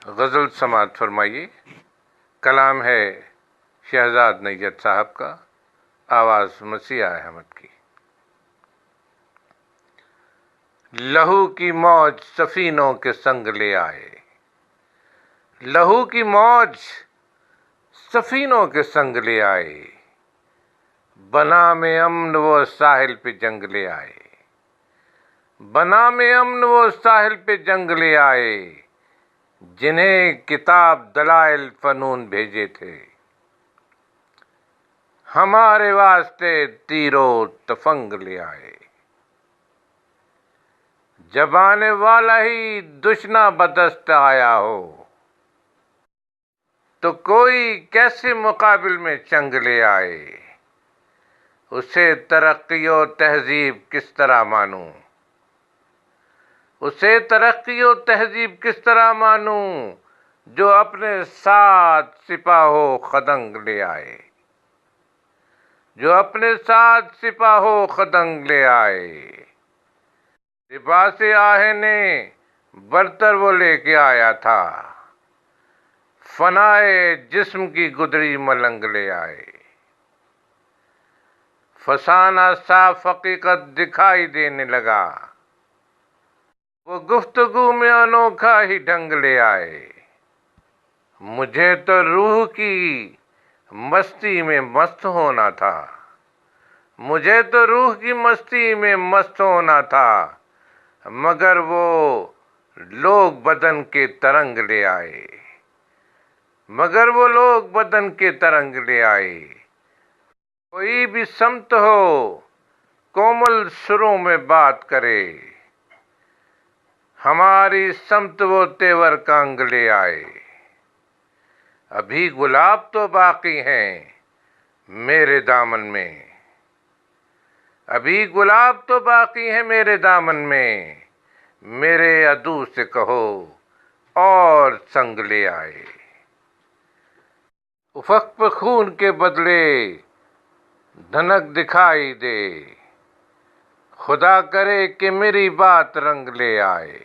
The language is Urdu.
غزل سماعت فرمائیے۔ کلام ہے شہزاد نیت صاحب کا، آواز مسیح احمد کی۔ لہو کی موج سفینوں کے سنگ لے آئے، لہو کی موج سفینوں کے سنگ لے آئے، بنام امن وہ ساحل پہ جنگ لے آئے، بنام امن وہ ساحل پہ جنگ لے آئے، جنہیں کتاب دلائل فنون بھیجے تھے، ہمارے واسطے تیر و تفنگ لے آئے۔ جب آنے والا ہی دشنا بدست آیا ہو، تو کوئی کیسے مقابل میں چنگ لے آئے، اسے ترقی و تہذیب کس طرح مانوں، اسے ترقی و تہذیب کس طرح مانوں، جو اپنے ساتھ سپاہ و خدنگ لے آئے، جو اپنے ساتھ سپاہ و خدنگ لے آئے۔ لباس آہنے برتر وہ لے کے آیا تھا، فنائے جسم کی گدری ملنگ لے آئے، فسانہ صاف حقیقت دکھائی دینے لگا، وہ گفتگو میں انوکھا ہی ڈھنگ لے آئے۔ مجھے تو روح کی مستی میں مست ہونا تھا، مجھے تو روح کی مستی میں مست ہونا تھا، مگر وہ لوگ بدن کے ترنگ لے آئے، مگر وہ لوگ بدن کے ترنگ لے آئے۔ کوئی بھی سمت ہو کومل سروں میں بات کرے، ہماری سمت وہ تیور کا انگ لے آئے۔ ابھی گلاب تو باقی ہیں میرے دامن میں، ابھی گلاب تو باقی ہیں میرے دامن میں، میرے عدو سے کہو اور سنگ لے آئے۔ افق پہ خون کے بدلے دھنک دکھائی دے، خدا کرے کہ میری بات رنگ لے آئے۔